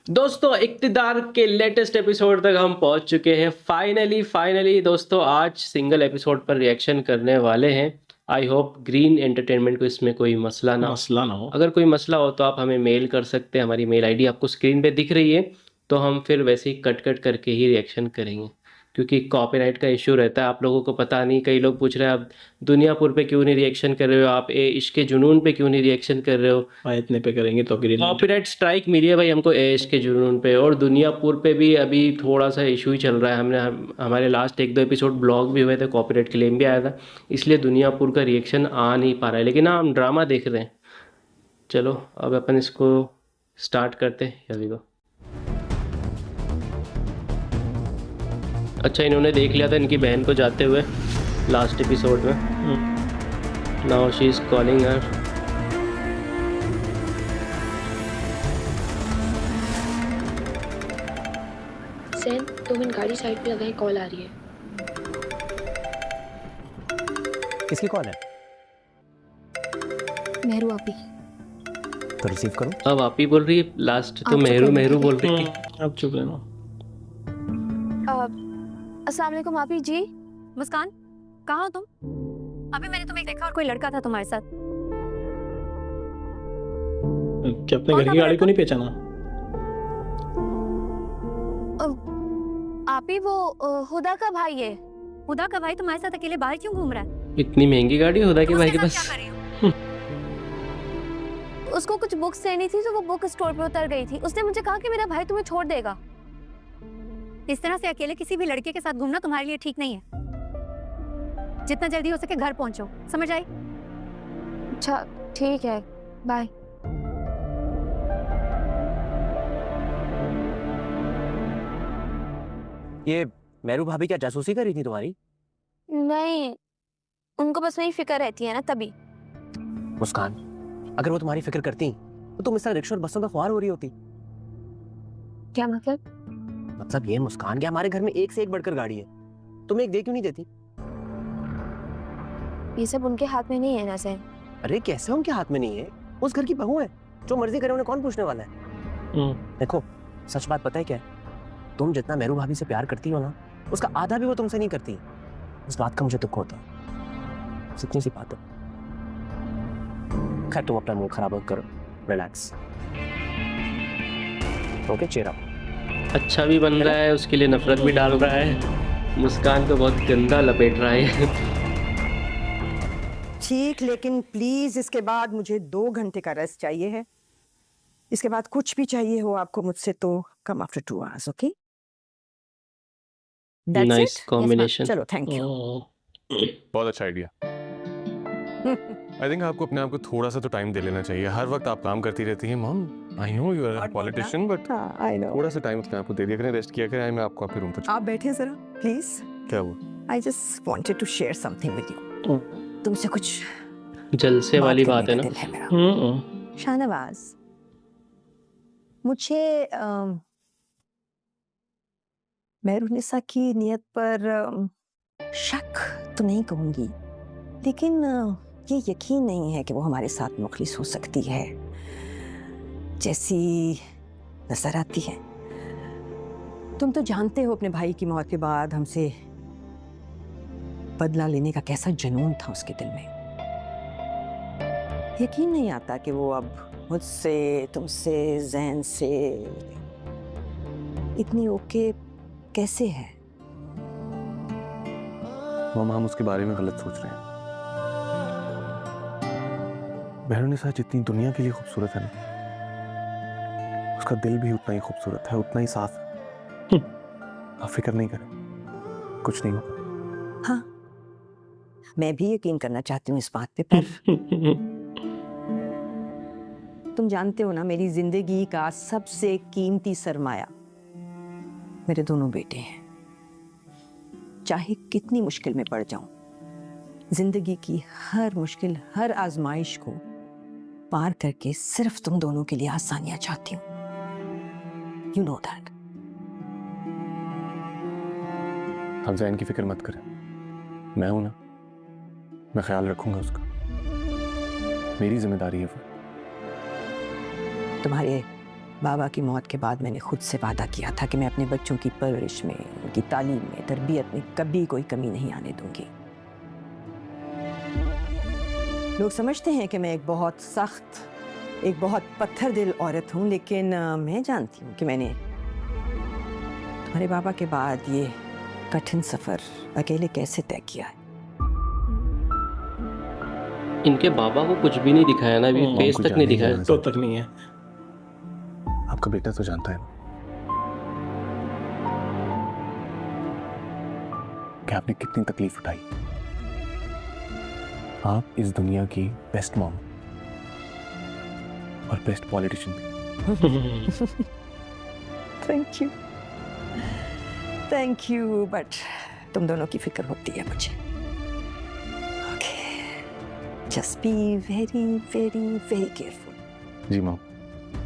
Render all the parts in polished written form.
दोस्तों इक़्तिदार के latest episode तक हम पहुंच चुके हैं। फाइनली दोस्तों आज सिंगल एपिसोड पर रिएक्शन करने वाले हैं। आई होप ग्रीन एंटरटेनमेंट को इसमें कोई मसला ना हो। अगर कोई मसला हो तो आप हमें मेल कर सकते हैं। हमारी मेल आईडी आपको स्क्रीन पे दिख रही है, तो हम फिर वैसे ही कट करके ही रिएक्शन करेंगे, क्योंकि कॉपीराइट का इशू रहता है। आप लोगों को पता नहीं, कई लोग पूछ रहे हैं आप दुनियापुर पे क्यों नहीं रिएक्शन कर रहे हो, आप ए इश्क जुनून पे क्यों नहीं रिएक्शन कर रहे हो। इतने पे करेंगे तो ग्रीन कॉपीराइट स्ट्राइक मिली है भाई हमको ए इश्क जुनून पे, और दुनियापुर पे भी अभी थोड़ा सा इशू ही चल रहा है। हमारे लास्ट एक दो एपिसोड ब्लॉग भी हुए थे, कॉपीराइट क्लेम भी आया था, इसलिए दुनियापुर का रिएक्शन आ नहीं पा रहा है। लेकिन हाँ, हम ड्रामा देख रहे हैं। चलो अब अपन इसको स्टार्ट करते हैं। अभी को अच्छा, इन्होंने देख लिया था इनकी बहन को जाते हुए लास्ट एपिसोड में। Now she is calling her. Sen, 2 minute गाड़ी साइड पे लगाएं, कॉल आ रही है। किसकी कॉल है? मेहरू आपी। तो रिसीव करो। अब आप ही बोल रही है, लास्ट तो आप मेहरू चुप बोल रहो। रही थी। अब चुप रहना। अस्सलाम वालेकुम आपी जी। मुस्कान, कहाँ हो तुम? अभी मैंने तुम्हें देखा और कोई लड़का था तुम्हारे साथ। क्या अपने घर की गाड़ी को नहीं पहचाना? आपी वो हुदा का भाई है। हुदा का भाई तुम्हारे साथ अकेले बाहर क्यों घूम रहा है? इतनी महंगी गाड़ी हुदा के तुम भाई के उसके पास। साथ क्या कर रही हो? उसको कुछ बुक्स लेनी थी तो वो बुक स्टोर पे उतर गई थी। उसने मुझे कहा कि मेरा भाई तुम्हें छोड़ देगा। इस तरह से अकेले किसी भी लड़के के साथ घूमना तुम्हारे लिए ठीक नहीं है। जितना जल्दी हो सके घर पहुंचो, समझ आई? अच्छा ठीक है, बाय। ये मेरू भाभी क्या जासूसी कर रही थी तुम्हारी? नहीं, उनको बस वही फिक्र रहती है ना, तभी। मुस्कान, अगर वो तुम्हारी फिक्र करती तो तुम इस तरह रिक्शा और बसों में ख्वार हो रही होती। क्या मतलब? मतलब ये मुस्कान, क्या हमारे घर में एक से एक बढ़कर गाड़ी है, तुम एक दे क्यों नहीं देती? ये सब उनके हाथ में नहीं है ना सैन। अरे कैसे उनके हाथ में नहीं है? उस घर की बहू है, जो मर्जी करे उन्हें कौन पूछने वाला है। देखो सच बात पता है क्या है? तुम जितना मेरू भाभी से प्यार करती हो ना, उसका आधा भी वो तुमसे नहीं करती। इस बात का मुझे दुख होता है। इतनी सी बात है। खैर तुम अपना मूड खराब मत करो, रिलैक्स। Okay, cheer up. अच्छा भी बन रहा है, उसके लिए नफरत भी डाल रहा है। मुस्कान को बहुत गंदा लपेट रहा है। ठीक, लेकिन प्लीज इसके बाद मुझे 2 घंटे का रेस्ट चाहिए है। इसके बाद कुछ भी चाहिए हो आपको मुझसे तो come after 2 hours, okay? Nice combination. चलो, थैंक यू। बहुत अच्छा आइडिया। आई थिंक आपको अपने आप को थोड़ा सा तो टाइम दे लेना चाहिए। हर वक्त आप काम करती रहती हैं mom. I know you are a politician, but I know. थोड़ा सा टाइम अपने आप को दे दिया करें, रेस्ट किया करें। मैं आपको आपके रूम पर आप बैठे जरा प्लीज। क्या हुआ? I just wanted to share something with you. तुमसे कुछ जलसे वाली बात है करने ना। का दिल है मेरा। शाहनवाज, मुझे मेहरुनिसा की नियत पर शक तो नहीं कहूंगी, लेकिन ये यकीन नहीं है कि वो हमारे साथ मुखलिस हो सकती है जैसी नजर आती है। तुम तो जानते हो अपने भाई की मौत के बाद हमसे बदला लेने का कैसा जुनून था उसके दिल में। यकीन नहीं आता कि वो अब मुझसे, तुमसे, जैन से इतनी ओके कैसे है। मॉम, हम उसके बारे में गलत सोच रहे हैं। मेहरुनिसा जितनी दुनिया के लिए खूबसूरत है ना, उसका दिल भी उतना ही खूबसूरत है, उतना ही साफ है। आप फिक्र नहीं करें, कुछ नहीं होगा। हाँ, मैं भी यकीन करना चाहती हूँ इस बात पे, पर तुम जानते हो ना, मेरी जिंदगी का सबसे कीमती सरमाया मेरे दोनों बेटे हैं। चाहे कितनी मुश्किल में पड़ जाऊं, जिंदगी की हर मुश्किल, हर आजमाइश को पार करके सिर्फ तुम दोनों के लिए आसानियां चाहती हूँ। You know that. आप जैन की फिक्र मत करें, मैं हूं ना, मैं ख्याल रखूंगा उसका। मेरी जिम्मेदारी है वो। तुम्हारे बाबा की मौत के बाद मैंने खुद से वादा किया था कि मैं अपने बच्चों की परवरिश में, उनकी तालीम में, तरबियत में कभी कोई कमी नहीं आने दूंगी। लोग समझते हैं कि मैं एक बहुत सख्त, एक बहुत पत्थर दिल औरत हूँ, लेकिन मैं जानती हूँ कि मैंने तुम्हारे बाबा के बाद ये कठिन सफर अकेले कैसे तय किया है। इनके बाबा को कुछ भी नहीं दिखाया ना, अभी फेस कुछ तक नहीं जाने ही दिखाया। नहीं तो तक नहीं है। आपका बेटा तो जानता है ना कि आपने कितनी तकलीफ उठाई। आप इस दुनिया की बेस्ट मॉम और बेस्ट पॉलिटिशियन भी। थैंक यू, बट तुम दोनों की फिक्र होती है मुझे। Just be very very very careful. जी मॉम।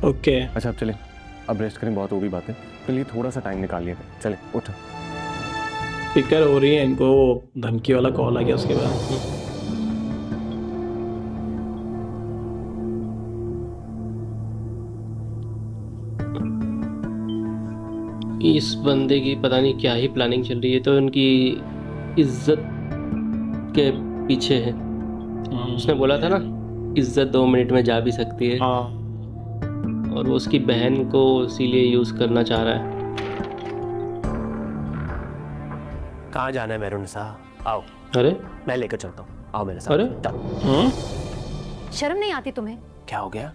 ओके अच्छा अब चलें, अब रेस्ट करें, बहुत हो गई बातें। चलिए थोड़ा सा टाइम निकालिए, चले उठो। फिक्र हो रही है इनको, धमकी वाला कॉल आ गया उसके बाद। इस बंदे की पता नहीं क्या ही प्लानिंग चल रही है, तो उनकी इज्जत के पीछे है। उसने बोला था ना, इज्जत 2 मिनट में जा भी सकती है, हाँ और वो उसकी बहन को इसीलिए यूज करना चाह रहा है। कहाँ जाना है मेहरुनिसा? आओ, अरे मैं लेकर चलता हूँ, आओ मेरे साथ। अरे शर्म नहीं आती तुम्हें? क्या हो गया?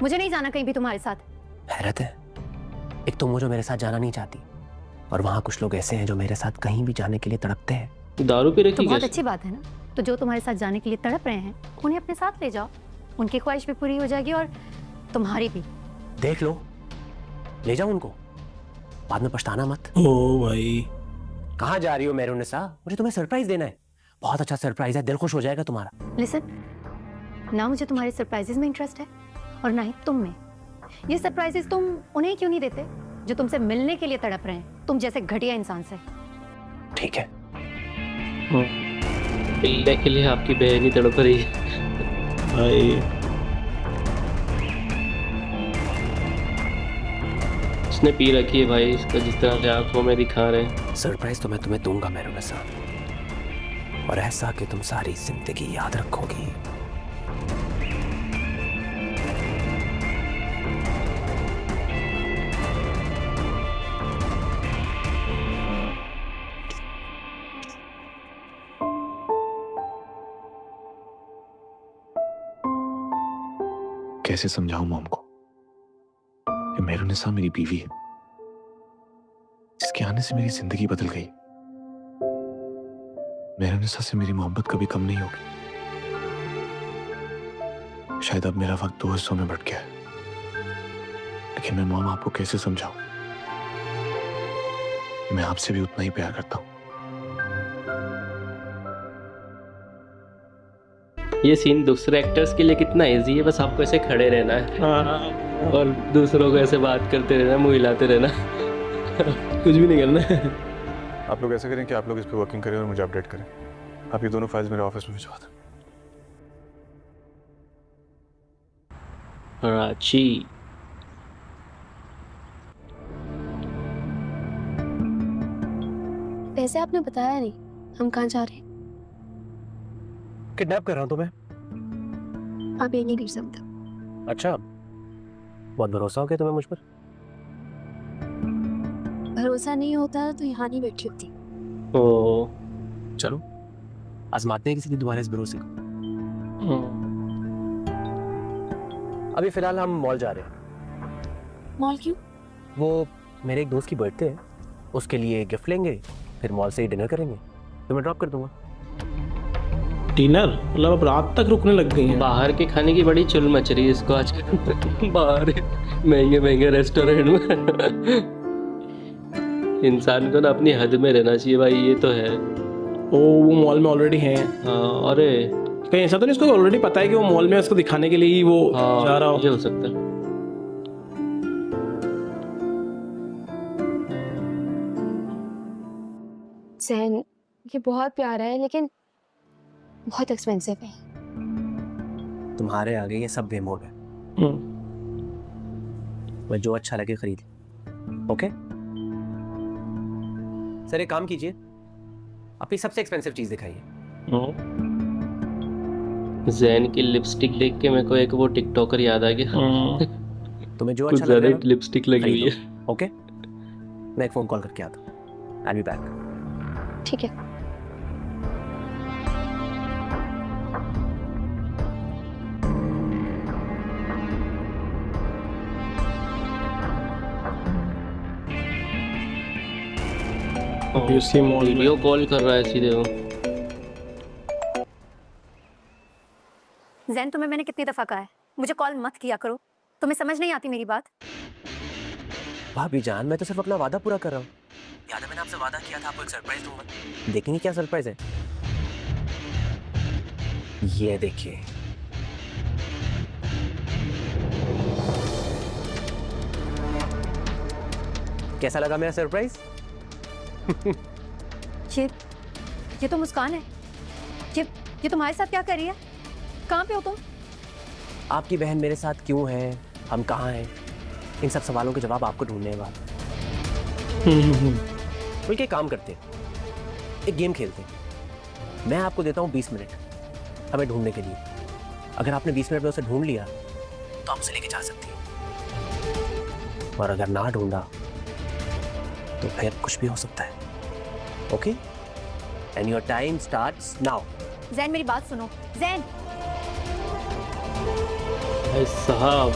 मुझे नहीं जाना कहीं भी तुम्हारे साथ। हैरत है, एक तुम वो जो मेरे साथ जाना नहीं चाहती, और वहाँ कुछ लोग ऐसे हैं जो मेरे साथ कहीं भी जाने के लिए तड़पते हैं। दारू पी तो रखी बहुत कैसे? अच्छी बात है ना। तो जो तुम्हारे साथ जाने के लिए तड़प रहे हैं उन्हें अपने साथ ले जाओ, उनकी ख्वाहिश भी पूरी हो जाएगी और तुम्हारी भी। देख लो, ले जाओ उनको, बाद में पछताना मत। ओ भाई, कहाँ जा रही हो मेहरुनिसा? मुझे तुम्हें सरप्राइज देना है, बहुत अच्छा सरप्राइज है, दिल खुश हो जाएगा तुम्हारा। लिसन, ना मुझे तुम्हारे सरप्राइजेस में इंटरेस्ट है और ना ही तुम में। ये सरप्राइजेस तुम उन्हें क्यों नहीं देते जो तुमसे मिलने के लिए तड़प रहे हैं, तुम जैसे घटिया इंसान से। ठीक है, मिलने के लिए आपकी बहन ही तड़प रही है भाई उसने पी रखी है भाई, इसका जिस तरह से आंखों में दिखा रहे हैं। सरप्राइज तो मैं तुम्हें दूंगा मेहरुनिसा, और ऐसा कि तुम सारी जिंदगी याद रखोगी। कैसे समझाऊं मॉम को कि मेहरुनिसा मेरी बीवी है, जिसके आने से मेरी जिंदगी बदल गई। मेहरुनिसा से मेरी मोहब्बत कभी कम नहीं होगी। शायद अब मेरा वक्त 2 हिस्सों में बट गया है, लेकिन मैं मॉम आपको कैसे समझाऊं, मैं आपसे भी उतना ही प्यार करता हूं। ये सीन दूसरे एक्टर्स के लिए कितना इजी है, बस आपको ऐसे खड़े रहना है और दूसरों को ऐसे बात करते रहना, मुंह हिलाते रहना कुछ भी नहीं करना है। आप लोग ऐसा करें कि आप लोग इस पे वर्किंग करें और मुझे अपडेट करें। आप ये दोनों फाइल्स मेरे ऑफिस में भिजवा दें। रांची। वैसे आपने बताया नहीं हम कहाँ जा रहे हैं। किडनैप कर रहा हूं तुम्हें। आप ये नहीं कर सकते। अच्छा, बहुत भरोसा हो गया तुम्हें मुझ पर। भरोसा नहीं होता तो यहाँ नहीं बैठी होती। ओ चलो आजमाते हैं किसी दिन दोबारा इस भरोसे को। अभी फिलहाल हम मॉल जा रहे हैं। मॉल क्यों? वो मेरे एक दोस्त की बर्थडे है, उसके लिए गिफ्ट लेंगे, फिर मॉल से ही डिनर करेंगे। तो मैं ड्रॉप कर दूंगा। डिनर मतलब अब रात तक रुकने लग गई हैं। बाहर के खाने की बड़ी चुल मच रही है इसको आजकल बाहर महंगे महंगे रेस्टोरेंट में इंसान को ना अपनी हद में रहना चाहिए भाई, ये तो है। ओ वो मॉल में ऑलरेडी हैं। हाँ, अरे कहीं ऐसा तो नहीं, इसको ऑलरेडी पता है कि वो मॉल में उसको दिखाने के लिए ही वो जा रहा हो। ये हो सकता है। सैन, ये बहुत प्यारा है लेकिन बहुत एक्सपेंसिव है। तुम्हारे आगे ये सब बेमोल है। मैं जो अच्छा लगे खरीद। ओके सर, एक काम कीजिए, अपनी सबसे एक्सपेंसिव चीज दिखाइए। जैन की लिपस्टिक देख के मेरे को एक वो टिकटॉकर याद आ गया। तुम्हें जो कुछ अच्छा लग ज्यादा रहा है लिपस्टिक लगी हुई है। खरीदो। ओके मैं एक फोन कॉल करके आता हूँ। आई बी बैक। ठीक है। अभी उसी मॉल में वीडियो कॉल कर रहा है सीधे वो। जैन, तुम्हें मैंने कितनी दफा कहा है मुझे कॉल मत किया करो, तुम्हें समझ नहीं आती मेरी बात? भाभी जान, मैं तो सिर्फ अपना वादा पूरा कर रहा हूँ। याद है मैंने आपसे वादा किया था आपको एक सरप्राइज दूंगा। देखेंगे क्या सरप्राइज है। ये देखिए। कैसा लगा मेरा सरप्राइज? ये तो मुस्कान है। ये तुम्हारे साथ क्या कर रही है? कहाँ पे हो तुम? आपकी बहन मेरे साथ क्यों है, हम कहाँ हैं, इन सब सवालों के जवाब आपको ढूंढने हैं। मिलके काम करते हैं, एक गेम खेलते हैं। मैं आपको देता हूँ 20 मिनट हमें ढूंढने के लिए। अगर आपने 20 मिनट में उसे ढूंढ लिया तो आप उसे लेके जा सकती हैं, और अगर ना ढूंढा तो फिर कुछ भी हो सकता है। Okay and your time starts now. Jain, मेरी बात सुनो। जैन, भाई साहब,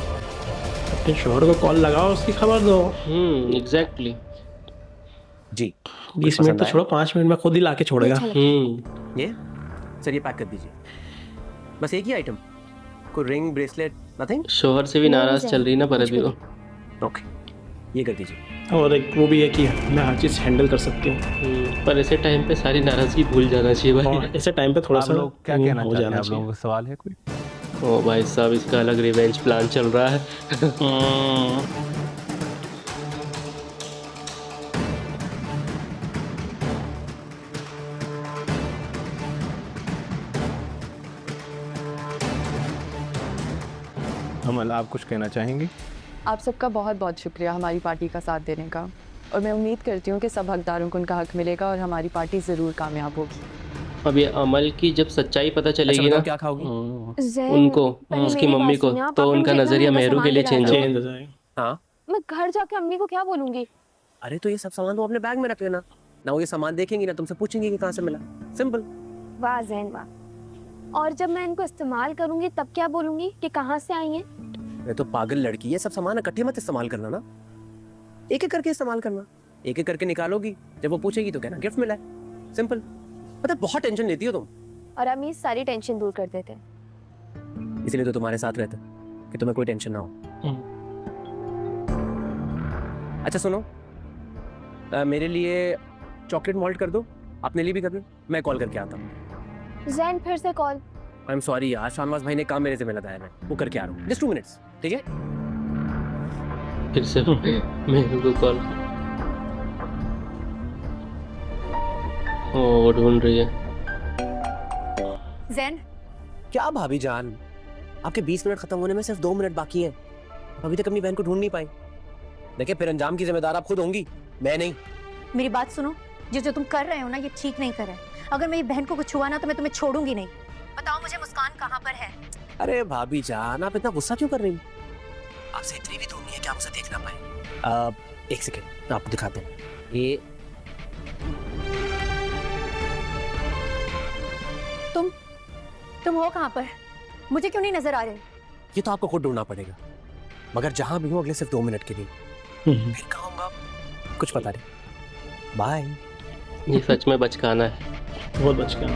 अपने शोहर को कॉल लगाओ, उसकी खबर दो। एग्जैक्टली। जी 20 मिनट तो छोड़ो, 5 मिनट में खुद ही लाके छोड़ेगा। ये सर, ये पैक कर दीजिए। बस एक ही आइटम, कोई रिंग, ब्रेसलेट, नथिंग? शोहर से भी नाराज चल रही ना परत भी वो। ओके ये कर दीजिए। और एक वो भी है कि मैं हर चीज़ हैंडल कर सकती हूँ। पर ऐसे टाइम पे सारी नाराजगी भूल जाना चाहिए भाई। और ऐसे टाइम पे थोड़ा सा क्या कहना हो चाहते हैं जाना आप लोगों का? सवाल है कोई? ओ भाई साहब, इसका अलग रिवेंज प्लान चल रहा है। अमल, आप कुछ कहना चाहेंगी? आप सबका बहुत बहुत शुक्रिया हमारी पार्टी का साथ देने का, और मैं उम्मीद करती हूँ कि सब हकदारों को उनका हक मिलेगा और हमारी पार्टी ज़रूर कामयाब होगी। अब ये अमल की जब सच्चाई पता चलेगी ना क्या खाओगी? उनको, उसकी मम्मी को, तो उनका नजरिया मेहरू के लिए चेंज हो जाएगा। हाँ मैं घर जाके अम्मी को क्या बोलूंगी? अरे तो ये सब सामान तो अपने बैग में रख लेना ना, वो ये सामान देखेंगी ना तुमसे पूछेंगी कि कहाँ से मिला। सिंपल। वाह जैन वाह। और जब मैं इनको इस्तेमाल करूंगी तब क्या बोलूंगी कि कहाँ से आई हैं? मैं तो पागल लड़की, ये सब सामान इकट्ठे मत इस्तेमाल करना ना, एक एक करके इस्तेमाल करना। एक एक करके निकालोगी, जब वो पूछेगी तो कहना गिफ्ट मिला है। सिंपल। पता है बहुत टेंशन लेती हो तुम, और अम्मी सारी टेंशन दूर कर देते हैं। इसलिए तो तुम्हारे साथ रहता कि तुम्हें कोई टेंशन ना हो। अच्छा सुनो, मेरे लिए चॉकलेट मॉल्ट कर दो, अपने लिए भी कर दो, मैं कॉल करके आता हूँ। जैन फिर से कॉल। आई एम सॉरी यार, शाहनवाज भाई ने काम मेरे से लगाया है, मैं वो करके आ रहा हूँ। जस्ट 2 मिनट्स, ठीक है? फिर से मेहरू को कॉल। ओ ढूंढ रही है। जैन, क्या भाभी जान, आपके 20 मिनट खत्म होने में सिर्फ 2 मिनट बाकी हैं। अभी तक अपनी बहन को ढूंढ नहीं पाई। देखिए फिर अंजाम की जिम्मेदार आप खुद होंगी, मैं नहीं। मेरी बात सुनो, जो तुम कर रहे हो ना ये ठीक नहीं कर रहे। अगर मेरी बहन को कुछ हुआ ना तो मैं तुम्हें छोड़ूंगी नहीं। बताओ मुझे मुस्कान कहाँ पर है? अरे भाभी जान, आप इतना गुस्सा क्यों कर रही हैं? आपसे इतनी भी दूर नहीं है कि आप उसे देख ना पाए। एक सेकंड, आपको दिखाते हैं। ये तुम हो कहाँ पर? मुझे क्यों नहीं नजर आ रहे? ये तो आपको खुद ढूंढना पड़ेगा, मगर जहां भी हूँ अगले सिर्फ 2 मिनट के लिए। फिर कहूँगा कुछ पता नहीं। बाय। ये सच में बचकाना है, बहुत बचकाना।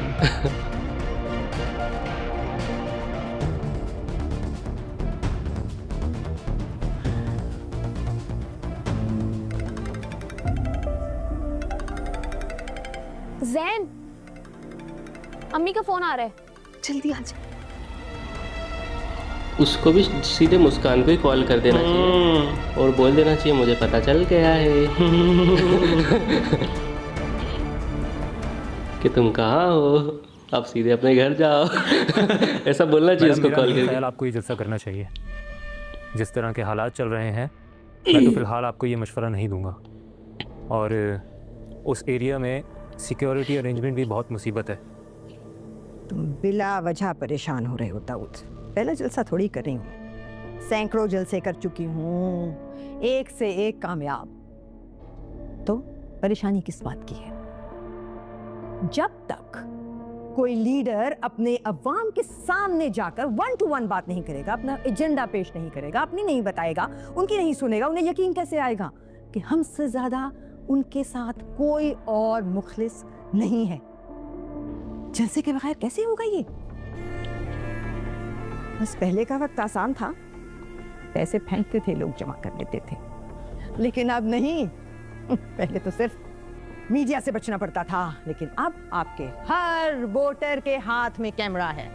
जैन, अम्मी का फोन आ रहा है, जल्दी आ जा। उसको भी सीधे मुस्कान को ही कॉल कर देना चाहिए और बोल देना चाहिए मुझे पता चल गया है कि तुम कहाँ हो, आप सीधे अपने घर जाओ। ऐसा बोलना चाहिए उसको कॉल करके। आपको ये जलसा करना चाहिए। जिस तरह के हालात चल रहे हैं मैं तो फिलहाल आपको ये मशवरा नहीं दूंगा, और उस एरिया में सिक्योरिटी अरेंजमेंट भी बहुत मुसीबत है। तुम बिला वजह परेशान हो रहे हो दाऊद। पहला जलसा थोड़ी कर रही हूँ, सैकड़ों जलसे कर चुकी हूँ, एक से एक कामयाब। तो परेशानी किस बात की है? जब तक कोई लीडर अपने अवाम के सामने जाकर 1 to 1 बात नहीं करेगा, अपना एजेंडा पेश नहीं करेगा, अपनी नहीं बताएगा, उनकी नहीं सुनेगा, उन्हें यकीन कैसे आएगा कि हमसे ज्यादा उनके साथ कोई और मुखलिस नहीं है? जलसे के बगैर कैसे होगा ये? बस पहले का वक्त आसान था, पैसे फेंकते थे लोग, जमा कर लेते थे, लेकिन अब नहीं। पहले तो सिर्फ मीडिया से बचना पड़ता था, लेकिन अब आपके हर वोटर के हाथ में कैमरा है।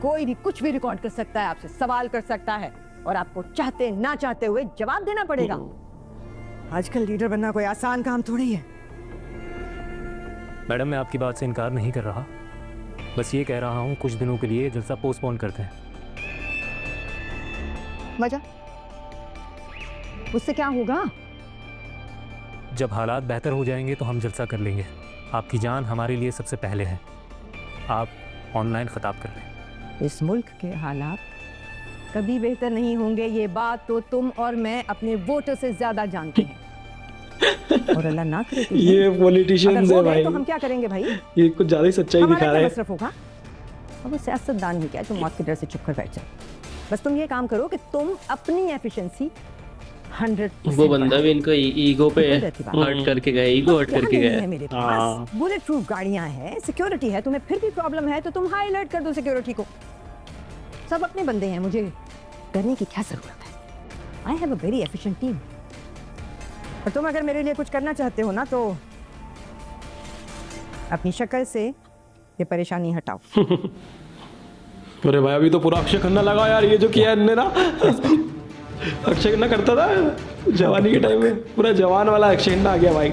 कोई भी कुछ भी रिकॉर्ड कर सकता है, आपसे सवाल कर सकता है, और आपको चाहते ना चाहते हुए जवाब देना पड़ेगा। आजकल लीडर बनना कोई आसान काम थोड़ी है। मैडम, मैं आपकी बात से इनकार नहीं कर रहा, बस ये कह रहा हूँ कुछ दिनों के लिए जलसा पोस्टपोन करते हैं। वजह? उससे क्या होगा? जब हालात बेहतर हो जाएंगे तो हम जलसा कर लेंगे। आपकी जान हमारे लिए सबसे पहले है। आप ऑनलाइन खिताब कर लें। इस मुल्क के हालात कभी बेहतर नहीं होंगे, ये बात तो तुम और मैं अपने वोटर से ज्यादा जानते हैं। और अल्लाह ना करे ये पॉलिटिशियंस है भाई, तो हम क्या करेंगे भाई? ये कुछ ज्यादा ही सच्चाई दिखा रहे हैं। मसरफ होगा, और वो सियासतदान ही क्या, तुम मौत के डर से चुप कर बैठ जाओ। बस तुम ये काम करो कि तुम अपनी एफिशिएंसी 100%। वो बंदा भी इनको ईगो पे हर्ट करके गया, ईगो हर्ट करके गया। मेरे पास बुलेट प्रूफ गाड़ियां हैं, सिक्योरिटी है, तुम्हें फिर भी प्रॉब्लम है तो तुम हाई अलर्ट कर दो सिक्योरिटी को। सब अपने बंदे हैं, मुझे करने की क्या जरूरत है? I have a very efficient team. और तुम अगर मेरे लिए कुछ करना चाहते हो ना, तो अपनी शक्ल से ये परेशानी हटाओ। अरे भाई, अभी तो पूरा अक्षय खन्ना लगा यार, ये जो किया है ना। अक्षय खन्ना करता था जवानी के टाइम में, पूरा जवान वाला अक्षय खन्ना आ गया भाई।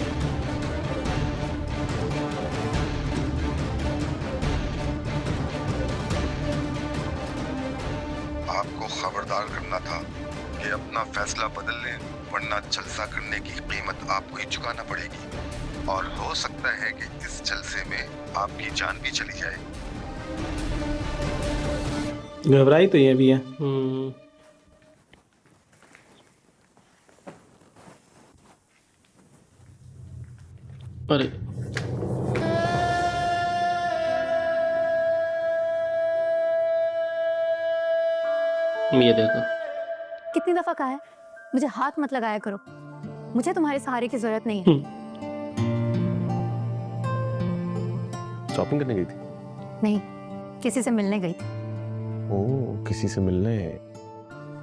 आपको खबरदार करना था कि अपना फैसला बदल लें, वरना जलसा करने की कीमत आपको ही चुकाना पड़ेगी, और हो सकता है कि इस जलसे में आपकी जान भी चली जाए। घबराई तो ये भी है। अरे ये देखो, कितनी दफा कहा है मुझे हाथ मत लगाया करो, मुझे तुम्हारे सहारे की जरूरत नहीं है। शॉपिंग करने गई थी? नहीं, किसी से मिलने गई थी। ओह, किसी से मिलने?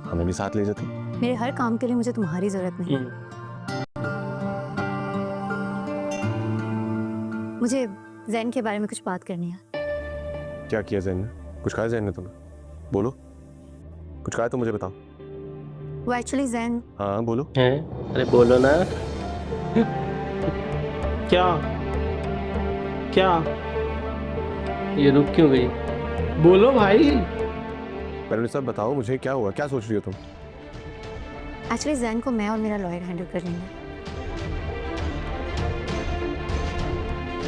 हमें भी साथ ले जाती। मेरे हर काम के लिए मुझे तुम्हारी जरूरत नहीं। मुझे जैन के बारे में कुछ बात करनी है। क्या किया जैन ने? कुछ कहा जैन ने तुम्हें? बोलो, कुछ कहा तो मुझे बताओ। वो एक्चुअली जैन। हाँ बोलो। है? अरे बोलो ना। क्या क्या? ये रुक क्यों गई? बोलो भाई। पहले सब बताओ मुझे, क्या हुआ, क्या सोच रही हो तुम? एक्चुअली जैन को मैं और मेरा लॉयर हैंडल कर रही हूँ।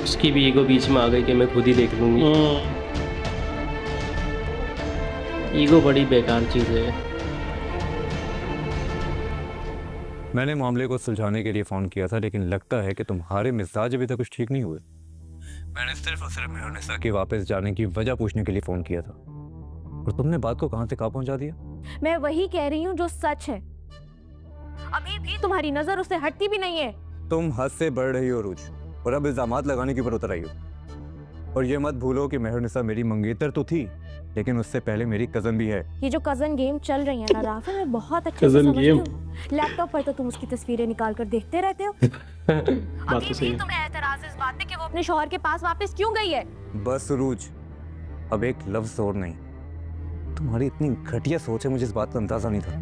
उसकी भी ईगो बीच में आ गई कि मैं खुद ही देख लूंगी। ईगो बड़ी बेकार चीज है। मैंने मामले को सुलझाने के लिए फ़ोन किया था, लेकिन लगता है कि तुम्हारे मिजाज अभी तक कुछ ठीक नहीं हुए। मैंने सिर्फ और सिर्फ मेहरुनिसा के वापस जाने की वजह पूछने के लिए फ़ोन किया था, और तुमने बात को कहां से कहां पहुंचा दिया। मैं वही कह रही हूँ जो सच है। अभी भी तुम्हारी नजर उससे हटती भी नहीं है। तुम हद से बढ़ रही हो रूज, और अब इल्जामात लगाने की पर उतर आई हो। और ये मत भूलो कि मेहरुनिसा मेरी मंगेतर तो थी, लेकिन उससे पहले मेरी कजन भी है। ये जो कजन गेम चल रही है ना राफे, मैं बहुत अच्छे से समझती हूँ। लैपटॉप पर तो तुम उसकी तस्वीरें निकाल कर देखते रहते हो। अभी भी तुम्हें एतराज इस बात पे कि वो अपने शौहर के पास वापस क्यों गई है? बस रूज, अब एक लफ्ज और नहीं। तुम्हारी इतनी घटिया सोच है, मुझे इस बात का अंदाजा नहीं था।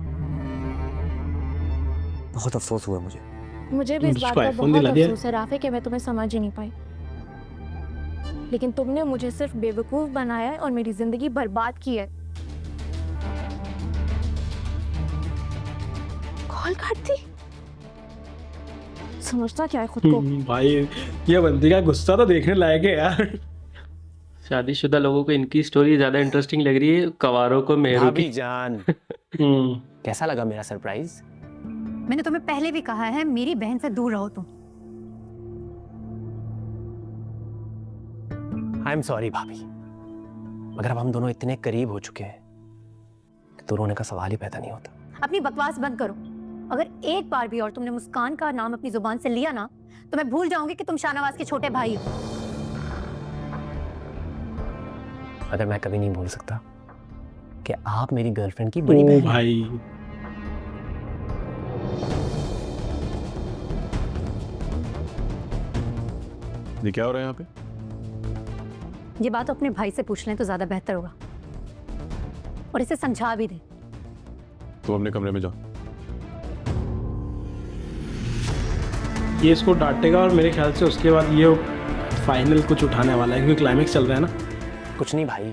बहुत अफसोस हुआ मुझे। मुझे भी इस बात का बहुत अफसोस है राफे कि मैं तुम्हें समझ ही नहीं पाई, लेकिन तुमने मुझे सिर्फ बेवकूफ बनाया है और मेरी जिंदगी बर्बाद की है। कॉल काट दी। समझता क्या है खुद को? भाई ये बंदी का गुस्सा तो देखने लायक है यार। शादीशुदा लोगों को इनकी स्टोरी ज्यादा इंटरेस्टिंग लग रही है, कवारों को मेहरू भाभी की। जान कैसा लगा मेरा सरप्राइज? मैंने तुम्हें पहले भी कहा है, मेरी बहन से दूर रहो तुम। आई एम सॉरी भाभी, मगर अब हम दोनों इतने करीब हो चुके हैं कि तो रोने का सवाल ही पैदा नहीं होता। अपनी बकवास बंद करो। अगर एक बार भी और तुमने मुस्कान का नाम अपनी जुबान से लिया ना, तो मैं भूल जाऊंगी कि तुम शाहनवाज के छोटे भाई हो। मगर मैं कभी नहीं भूल सकता कि आप मेरी गर्लफ्रेंड की बड़ी बहन हैं। भाई ये क्या हो रहा है यहाँ पे? ये बात अपने भाई से पूछ लें तो ज्यादा बेहतर होगा, और इसे समझा भी दे। तुम अपने कमरे में जाओ। ये इसको डांटेगा और मेरे ख्याल से उसके बाद ये फाइनल कुछ उठाने वाला है, क्योंकि क्लाइमेक्स चल रहा है ना। कुछ नहीं भाई,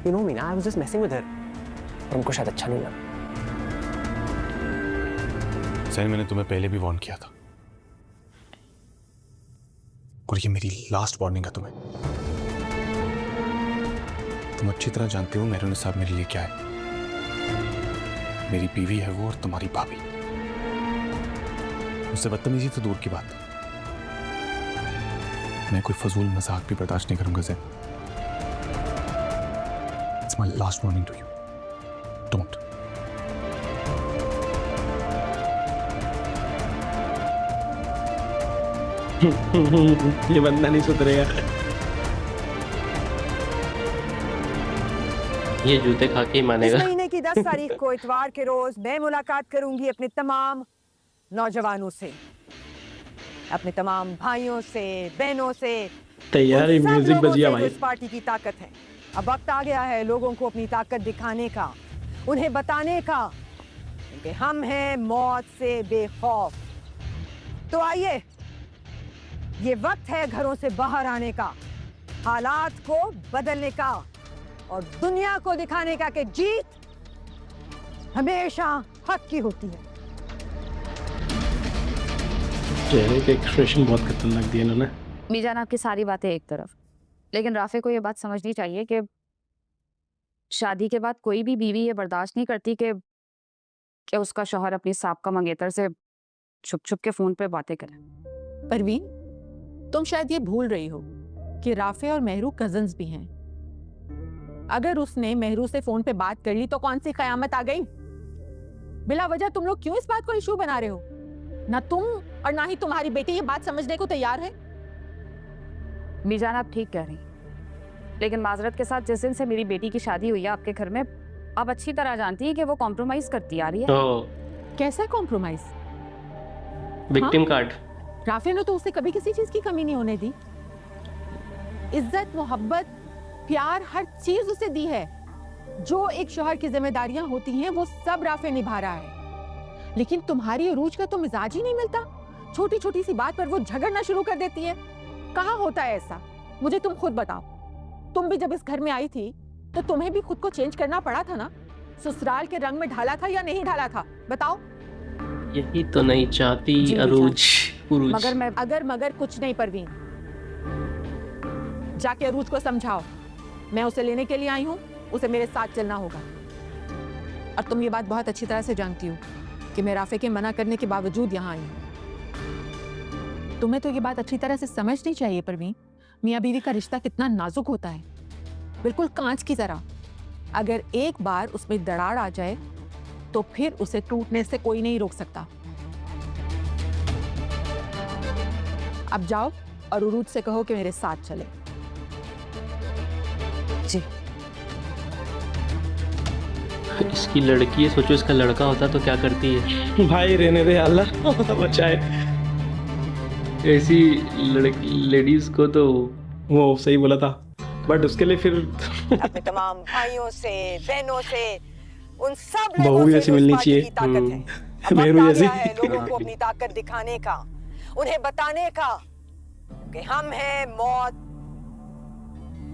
you know Meena, I was just messing with her. और उनको शायद अच्छा नहीं लगा। सही, मैंने तुम्हें पहले भी वार्न किया था, और ये मेरी लास्ट वार्निंग है तुम्हें। तुम अच्छी तरह जानते हो मेहरुनिसा मेरे लिए क्या है। मेरी बीवी है वो, और तुम्हारी भाभी। उससे बदतमीजी तो दूर की बात, मैं कोई फजूल मजाक भी बर्दाश्त नहीं करूंगा Zain. It's my last warning to you, don't. ये बंदा नहीं सुधरेगा। ये जूते खा के ही इस मानेगा। महीने की 10 तारीख को इतवार के रोज मैं मुलाकात करूंगी अपने तमाम नौजवानों से, अपने तमाम भाइयों से, बहनों से। तैयार है, उन सब म्यूजिक लोगों बज गया से भाई। जो इस पार्टी की ताकत है। अब वक्त आ गया है लोगों को अपनी ताकत दिखाने का, उन्हें बताने का कि हम हैं मौत से बेखौफ। तो आइए, ये वक्त है घरों से बाहर आने का, हालात को बदलने का, और दुनिया को दिखाने का कि जीत हमेशा हक की होती है। चेहरे के एक्सप्रेशन बहुत खतरनाक दिए इन्होंने। मीजान, आपकी सारी बातें एक तरफ, लेकिन राफे को ये बात समझनी चाहिए कि शादी के बाद कोई भी बीवी ये बर्दाश्त नहीं करती कि उसका शौहर अपनी साबका मंगेतर से छुप छुप के फोन पे बातें करे। परवीन, तुम शायद ये भूल रही हो कि राफे और मेहरू कजन्स भी हैं। अगर उसने मेहरू से फोन पे बात कर ली तो कौन सी कयामत आ गई? बिला वजह तुम लोग क्यों इस बात को इशू बना रहे हो? ना तुम और ना ही तुम्हारी बेटी ये बात समझने को तैयार है। मीजान, आप ठीक कह रही, लेकिन माजरत के साथ जिस दिन से मेरी बेटी की शादी हुई है आपके घर में, आप अच्छी तरह जानती हैं कि वो कॉम्प्रोमाइज करती आ रही है। कैसा कॉम्प्रोमाइज? Victim card. राफे ने तो उसे कभी किसी चीज की कमी नहीं होने दी। इज्जत, मोहब्बत, प्यार, हर चीज उसे दी है। जो एक शौहर की जिम्मेदारियां होती हैं वो सब राफे निभा रहा है। लेकिन तुम्हारी अरूज का तो मिजाज ही नहीं मिलता। छोटी छोटी सी बात पर वो झगड़ना शुरू कर देती है। कहाँ होता है ऐसा? मुझे तुम खुद बताओ। तुम भी जब इस घर में आई थी तो तुम्हें भी खुद को चेंज करना पड़ा था ना? ससुराल के रंग में ढाला था या नहीं ढाला था? बताओ। यही तो नहीं चाहती अरूज। अगर मगर कुछ नहीं परवीन, जाके अरूज को समझाओ। मैं उसे लेने के लिए आई हूँ, उसे मेरे साथ चलना होगा। और तुम ये बात बहुत अच्छी तरह से जानती हो कि मैं राफे के मना करने के बावजूद यहाँ आई हूँ। तुम्हें तो ये बात अच्छी तरह से समझनी चाहिए परवीन, मियाँ बीवी का रिश्ता कितना नाजुक होता है, बिल्कुल कांच की तरह। अगर एक बार उसमें दरार आ जाए तो फिर उसे टूटने से कोई नहीं रोक सकता। अब जाओ और उरूज से कहो कि मेरे साथ चले। जी। इसकी लड़की है, सोचो इसका लड़का होता तो क्या करती है। भाई रहने दे, अल्लाह बचाए। ऐसी लेडीज को तो वो सही बोला था, बट उसके लिए फिर अपने तमाम भाइयों से, बहनों से, उन सब बहू लोगों से जैसी जो इस मिलनी पार्टी चाहिए। की ताकत है। अब मेहरू वक्त आ जैसी। गया है लोगों को अपनी ताकत दिखाने का, उन्हें बताने का कि हम हैं मौत।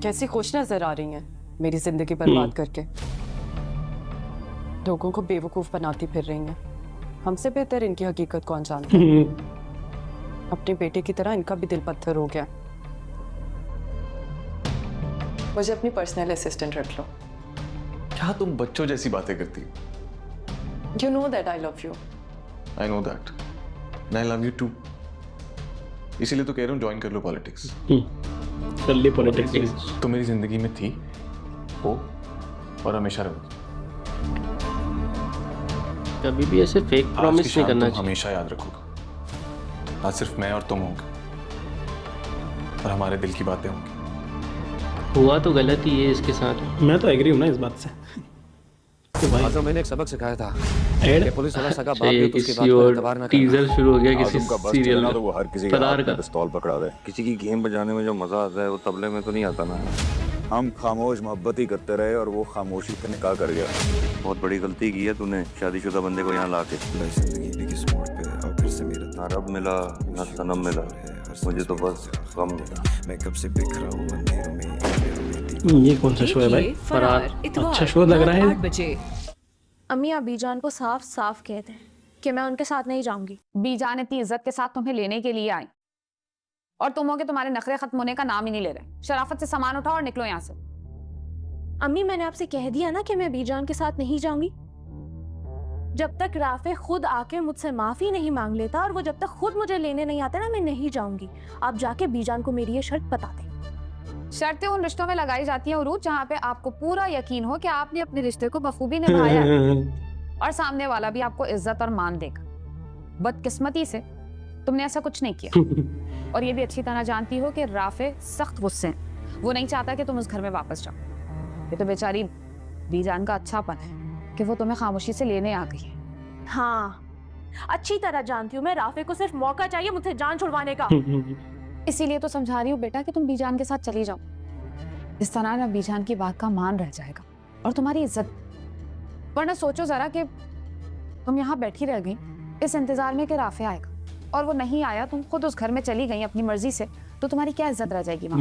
कैसी खुश नजर आ रही हैं मेरी जिंदगी बर्बाद करके। लोगों को बेवकूफ बनाती फिर रही हैं। हमसे बेहतर इनकी हकीकत कौन जानता है। अपने बेटे की तरह इनका भी दिल पत्थर हो गया। मुझे अपनी पर्सनल असिस्टेंट रख लो। क्या तुम बच्चों जैसी बातें करती हो? You know that I love you. I know that. And I love you too. इसीलिए तो कह रहा हूँ ज्वाइन कर लो पॉलिटिक्स। कर ली पॉलिटिक्स। तो मेरी जिंदगी में थी, हो और हमेशा रहोगी। कभी भी ऐसे फेक प्रॉमिस नहीं करना चाहिए। हमेशा याद रखोगे, आज सिर्फ मैं और तुम होंगे और हमारे दिल की बातें होंगी। हुआ तो गलत ही है इसके साथ। मैं तो एग्री हूँ ना इस बात से। तो भाई तो मैंने एक सबक सिखाया था ऐड कि पुलिस वाला सगा बाप ये भी तो उसकी किसी बात पर और एतबार ना टीजर करना। शुरू हो गया किसी आजम का बस सीरियल चलना में। तो वो हर किसी के फरार हाथ का। में पिस्तौल पकड़ा दे। किसी की गेम बजाने में जो मजा आता है वो तबले में तो नहीं आता ना। हम खामोश मोहब्बत ही करते रहे और वो खामोशी पे निकाह कर गया। बहुत बड़ी गलती की है तूने शादीशुदा बंदे को यहाँ ला के। ना रब मिला ना सनम मिला, मुझे तो बस गम मिला। ये कौन सा शो है भाई? फरार। अच्छा शो लग रहा है। 8 बजे। अम्मी अबीजान को साफ साफ कह दें कि मैं उनके साथ नहीं जाऊंगी। बीजान इतनी इज्जत के साथ तुम्हें लेने के लिए आई और तुम हो के तुम्हारे नखरे खत्म होने का नाम ही नहीं ले रहे। शराफत से सामान उठाओ और निकलो यहाँ से। अम्मी मैंने आपसे कह दिया ना कि मैं बीजान के साथ नहीं जाऊंगी। जब तक राफे खुद आके मुझसे माफी नहीं मांग लेता और वो जब तक खुद मुझे लेने नहीं आता ना, मैं नहीं जाऊंगी। आप जाके बीजान को मेरी ये शर्त बता दें। शर्तें उन रिश्तों में लगाई जाती हैं उरूज जहाँ पे आपको पूरा यकीन हो कि आपने अपने रिश्ते को बखूबी निभाया है और सामने वाला भी आपको इज्जत और मान देगा। बदकिस्मती से तुमने ऐसा कुछ नहीं किया और ये भी अच्छी तरह जानती हो कि राफे सख्त गुस्से हैं। वो नहीं चाहता कि तुम उस घर में वापस जाओ। ये तो बेचारी बीजान का अच्छापन है कि वो तुम्हें खामोशी से लेने आ गई है। हाँ, अच्छी तरह जानती हूँ मैं। राफे को सिर्फ मौका चाहिए मुझसे जान छुड़वाने का। इसीलिए तो समझा रही हूँ बेटा कि तुम बीजान के साथ चली जाओ। इस तरह ना बीजान की बात का मान रह जाएगा और तुम्हारी इज्जत। वरना सोचो जरा कि तुम यहाँ बैठी रह गई इस इंतजार में कि राफे आएगा और वो नहीं आया, तुम खुद उस घर में चली गई अपनी मर्जी से, तो तुम्हारी क्या इज्जत रह जाएगी वहाँ?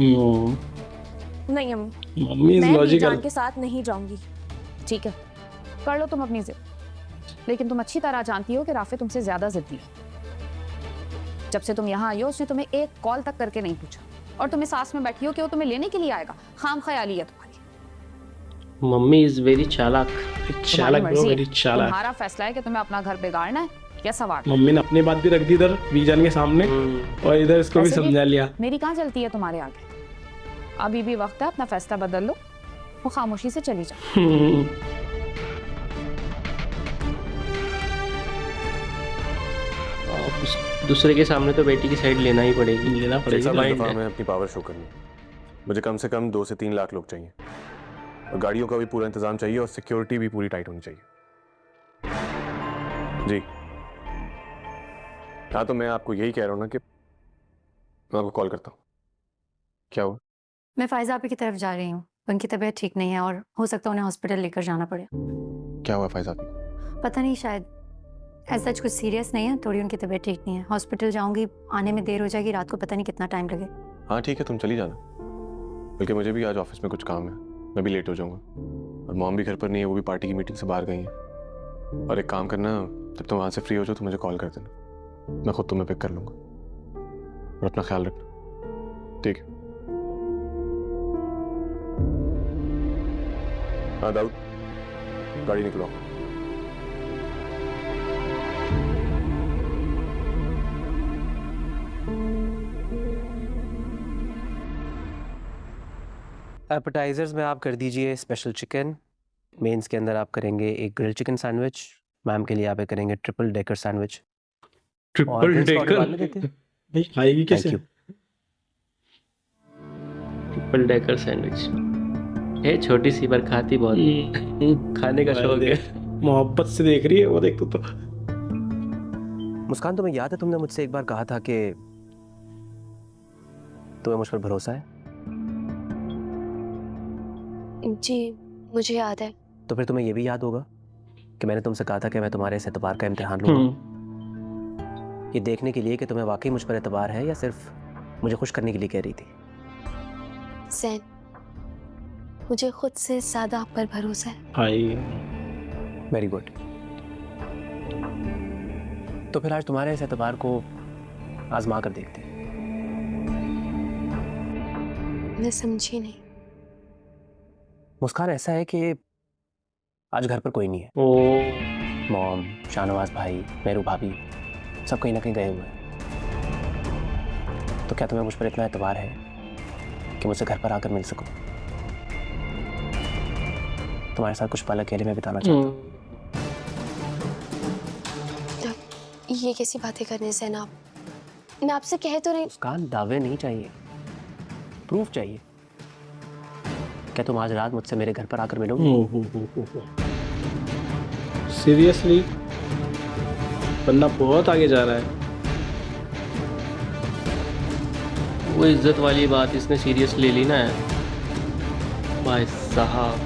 नहीं अम्मी, मम्मी इज मैं लॉजिकल। बीजान के साथ नहीं जाऊंगी। ठीक है, कर लो तुम अपनी जिद, लेकिन तुम अच्छी तरह जानती हो कि राफे तुमसे ज्यादा जिद्दी है। जब से तुम यहाँ आई हो उसने तुम्हें एक कॉल तक करके नहीं पूछा और तुम इस आस में बैठी हो कि वो तुम्हें लेने के लिए आएगा। खाम ख्याली है तुम्हारी। मम्मी इज वेरी चालाक। चालाक ब्रो, वेरी चालाक। तुम्हारा फैसला है कि तुम्हें अपना घर बिगाड़ना है या सवार। मम्मी ने अपनी बात भी रख दी इधर बीजान के सामने और इधर इसको भी वैसे भी समझा लिया। मेरी कहाँ चलती है तुम्हारे आगे। अभी भी वक्त है, अपना फैसला बदल लो और खामोशी से चली जाओ। दूसरे के सामने तो बेटी की साइड लेना ही पड़ेगी। लेना पड़ेगा। जैसा मैं दफा में अपनी पावर शो करनी, मुझे कम से कम 2 से 3 लाख लोग चाहिए और गाड़ियों का भी पूरा इंतजाम चाहिए और सिक्योरिटी भी पूरी टाइट होनी चाहिए। जी हाँ, तो मैं आपको यही कह रहा हूँ ना कि मैं आपको कॉल करता हूँ। क्या हुआ? मैं फायजा आपी की तरफ जा रही हूँ। उनकी तबीयत ठीक नहीं है और हो सकता है उन्हें हॉस्पिटल लेकर जाना पड़े। क्या हुआ फायजा आपी? पता नहीं, शायद ऐसा कुछ सीरियस नहीं है, थोड़ी उनकी तबीयत ठीक नहीं है। हॉस्पिटल जाऊंगी, आने में देर हो जाएगी, रात को पता नहीं कितना टाइम लगे। हाँ ठीक है, तुम चली जाना, बल्कि मुझे भी आज ऑफिस में कुछ काम है, मैं भी लेट हो जाऊंगा और मॉम भी घर पर नहीं है, वो भी पार्टी की मीटिंग से बाहर गई हैं। और एक काम करना, जब तुम वहाँ से फ्री हो जाओ तो मुझे कॉल कर देना, मैं खुद तुम्हें पिक कर लूँगा। और अपना ख्याल रखना, ठीक है? हाँ दाऊद, गाड़ी निकलो। एपेटाइजर्स में आप कर दीजिए स्पेशल चिकन, मेंस के अंदर आप करेंगे एक ग्रिल चिकन सैंडविच, मैम के लिए आप करेंगे triple decker sandwich. Triple decker भाई खाएगी कैसे? ट्रिपल डेकर सैंडविच है, छोटी सी पर खाती बहुत। खाने का शौक है। मोहब्बत से देख रही है वो, देख तो। मुस्कान, तुम्हें याद है तुमने मुझसे एक बार कहा था कि तुम्हें मुझ पर भरोसा है? जी मुझे याद है। तो फिर तुम्हें ये भी याद होगा कि मैंने तुमसे कहा था कि मैं तुम्हारे इस एतबार का इम्तिहान लूंगा, ये देखने के लिए कि तुम्हें वाकई मुझ पर एतबार है या सिर्फ मुझे खुश करने के लिए कह रही थी। सैन, मुझे खुद से ज्यादा आप पर भरोसा है। भाई वेरी गुड। तो फिर आज तुम्हारे इस एतबार को आजमा कर देखते हैं। मैं समझी नहीं। मुस्कान, ऐसा है कि आज घर पर कोई नहीं है। ओ मॉम, शाहनवाज भाई, मेरू भाभी सब कहीं ना कहीं गए हुए हैं। तो क्या तुम्हें मुझ पर इतना एतबार है कि मुझसे घर पर आकर मिल सकूं? तुम्हारे साथ कुछ पल अकेले में बिताना चाहता हूं। ये कैसी बातें करने से ना, मैं आपसे कह तो रही। मुस्कान, दावे नहीं चाहिए, प्रूफ चाहिए। क्या तुम आज रात मुझसे मेरे घर पर आकर मिलोगे? सीरियसली बंदा बहुत आगे जा रहा है। वो इज्जत वाली बात इसने सीरियस ले ली ना भाई साहब।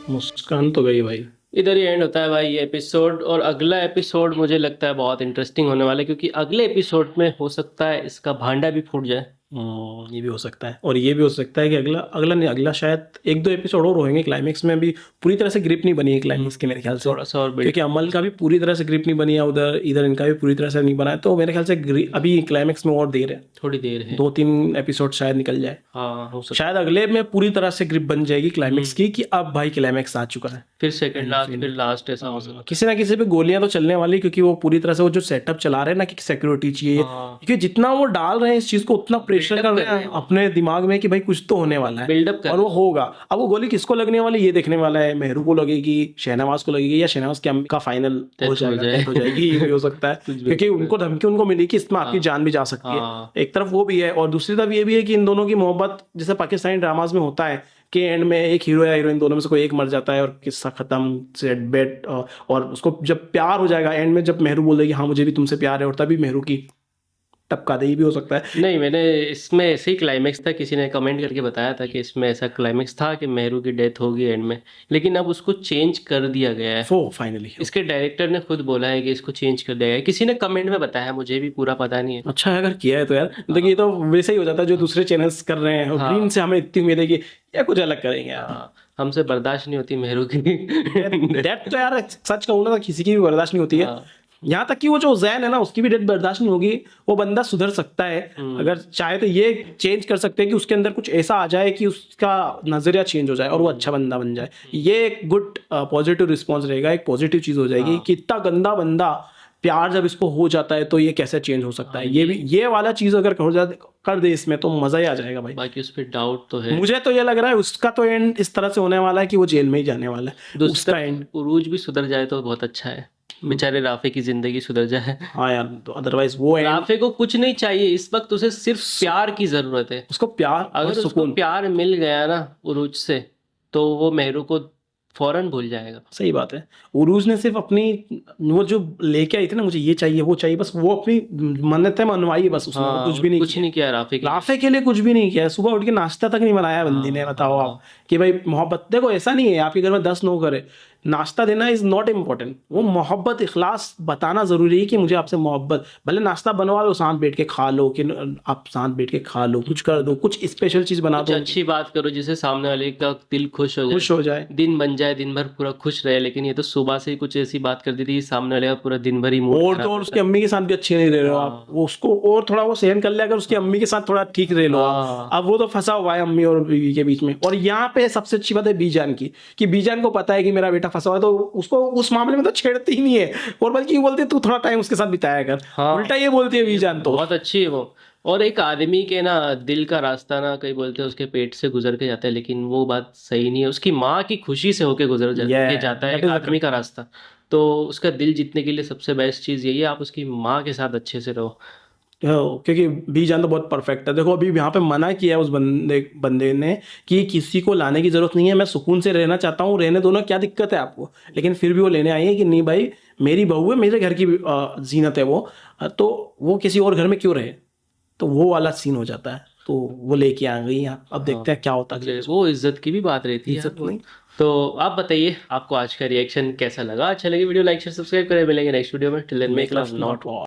मुस्कान तो गई भाई। इधर ही एंड होता है भाई ये एपिसोड, और अगला एपिसोड मुझे लगता है बहुत इंटरेस्टिंग होने वाला है, क्योंकि अगले एपिसोड में हो सकता है इसका भांडा भी फूट जाए। ये भी हो सकता है, और ये भी हो सकता है कि अगला शायद 1-2 एपिसोड और होंगे। क्लाइमेक्स में अभी पूरी तरह से ग्रिप नहीं बनी है क्लाइमेक्स की मेरे ख्याल से, थोड़ा सा और क्योंकि अमल का भी पूरी तरह से ग्रिप नहीं बनी है, उधर इधर इनका भी पूरी तरह से नहीं बना है। तो मेरे ख्याल से अभी क्लाइमेक्स में और देर है, थोड़ी देर है, 2-3 एपिसोड शायद निकल जाए। हाँ हो सकता शायद अगले में पूरी तरह से ग्रिप बन जाएगी क्लाइमेक्स की, कि अब भाई क्लाइमेक्स आ चुका है। फिर सेकंड लास्ट, फिर लास्ट ऐसा हो सकता है। किसी ना किसी पे गोलियां तो चलने वाली, क्योंकि वो पूरी तरह से वो जो सेटअप चला रहे हैं ना कि सिक्योरिटी चाहिए, क्योंकि जितना वो डाल रहे हैं इस चीज को उतना प्रेशर कर रहे हैं अपने दिमाग में कि भाई कुछ तो होने वाला है, बिल्डअप और वो होगा। अब वो गोली किसको लगने वाली ये देखने वाला है, मेहरू को लगेगी, शहनवाज को लगेगी, या शहनवाज की अम्मी का फाइनल हो जाएगी, ये भी हो सकता है, क्योंकि उनको धमकी उनको मिली कि इसमें आपकी जान भी जा सकती है। एक तरफ वो भी है, और दूसरी तरफ ये भी है कि इन दोनों की मोहब्बत जैसे पाकिस्तानी ड्रामाज में होता है कि एंड में एक हीरो या हीरोइन दोनों में से कोई एक मर जाता है और किस्सा खत्म, सेट बेट। और उसको जब प्यार हो जाएगा एंड में, जब मेहरू बोल देगी हाँ मुझे भी तुमसे प्यार है, और तभी मेहरू की टपका दे भी हो सकता है। नहीं, मैंने इसमें ऐसे ही क्लाइमेक्स था, किसी ने कमेंट करके बताया था कि इसमें ऐसा क्लाइमेक्स था कि मेहरू की डेथ होगी एंड में, लेकिन अब उसको चेंज कर दिया गया है। फाइनली इसके डायरेक्टर ने खुद बोला है कि इसको चेंज कर दिया गया है। किसी ने कमेंट में बताया, मुझे भी पूरा पता नहीं है। अच्छा है अगर किया है तो यार, देखिए ये तो वैसे ही हो जाता है जो दूसरे चैनल्स कर रहे हैं, और ग्रीन से हमें इतनी उम्मीद है कि या कुछ अलग करेंगे यार। हमसे बर्दाश्त नहीं होती मेहरू की डेथ तो यार सच कहूँ ना, किसी की भी बर्दाश्त नहीं होती है। यहाँ तक कि वो जो जैन है ना उसकी भी डेथ बर्दाश्त नहीं होगी। वो बंदा सुधर सकता है अगर चाहे तो, ये चेंज कर सकते हैं कि उसके अंदर कुछ ऐसा आ जाए कि उसका नजरिया चेंज हो जाए और वो अच्छा बंदा बन जाए। ये एक गुड पॉजिटिव रिस्पॉन्स रहेगा, एक पॉजिटिव चीज हो जाएगी कि इतना गंदा बंदा प्यार जब इसको हो जाता है तो ये कैसे चेंज हो सकता है। ये भी, ये वाला चीज अगर कर दे इसमें तो मजा ही आ जाएगा भाई। बाकी उस पर डाउट तो है। मुझे तो ये लग रहा है उसका तो एंड इस तरह से होने वाला है कि वो जेल में ही जाने वाला है। उसका एंड उरूज भी सुधर जाए तो बहुत अच्छा है, बेचारे राफे की जिंदगी सुधर जाए। हाँ यार, तो अदरवाइज वो राफे को कुछ नहीं चाहिए इस वक्त, उसे सिर्फ प्यार की जरूरत है। उसको प्यार, अगर उसको प्यार मिल गया ना उरूज से तो वो मेहरू को फौरन भूल जाएगा। सही बात है। उरूज ने सिर्फ अपनी वो जो लेके आई थी ना, मुझे ये चाहिए वो चाहिए, बस वो अपनी मन्नतें मनवाई बस उसने। कुछ भी नहीं किया राफे के लिए कुछ भी नहीं किया। सुबह उठ के नाश्ता तक नहीं बनाया बंदी ने। बताओ आप कि भाई मोहब्बत, देखो ऐसा नहीं है आपके घर में 10 लोग करे, नाश्ता देना इज नॉट इम्पोर्टेंट। वो मोहब्बत इखलास बताना जरूरी है कि मुझे आपसे मोहब्बत। भले नाश्ता बनवा लो, साथ बैठ के खा लो, कि आप साथ बैठ के खा लो, कुछ कर दो, कुछ स्पेशल चीज बना दो, अच्छी बात करो जिससे सामने वाले का दिल खुश हो जाए, दिन बन जाए, दिन भर पूरा खुश रहे। लेकिन ये तो सुबह से ही कुछ ऐसी बात कर दी थी सामने वाले का पूरा दिन भर ही मूड खराब। और उसकी अम्मी के साथ भी अच्छे नहीं रह रहे हो आप, वो उसको और थोड़ा वो सहन कर लिया अगर उसकी अम्मी के साथ थोड़ा ठीक रह लो। अब वो तो फंसा हुआ है अम्मी और बीवी के बीच में। और यहाँ पे सबसे अच्छी बात है बीजान की, कि बीजान को पता है कि मेरा बेटा फंसा हुआ है, तो उसको उस मामले में तो छेड़ती ही नहीं है, और बल्कि बोलती है तू थोड़ा टाइम उसके साथ बिताया कर। उल्टा ये बोलती है बीजान, तो बहुत अच्छी है वो। और एक आदमी के ना दिल का रास्ता ना, कई बोलते हैं उसके पेट से गुजर के जाता है, लेकिन वो बात सही नहीं है। उसकी माँ की खुशी से होके गुजर के जाता है एक आदमी का रास्ता। तो उसका दिल जीतने के लिए सबसे बेस्ट चीज़ यही है, आप उसकी माँ के साथ अच्छे से रहो। क्योंकि बीजान तो बहुत परफेक्ट है। देखो अभी यहाँ पे मना किया है उस बंदे ने कि किसी को लाने की जरूरत नहीं है, मैं सुकून से रहना चाहता हूँ, रहने दो ना, क्या दिक्कत है आपको। लेकिन फिर भी वो लेने आई है कि नहीं भाई मेरी बहू है, मेरे घर की जीनत है वो, तो वो किसी और घर में क्यों रहे। तो वो वाला सीन हो जाता है, तो वो लेके आ गई यहाँ। अब देखते हैं क्या होता है। वो इज्जत की भी बात रहती है। तो आप बताइए आपको आज का रिएक्शन कैसा लगा। अच्छा लगे वीडियो लाइक शेयर सब्सक्राइब करें। मिलेंगे नेक्स्ट वीडियो में। Till then make love not war.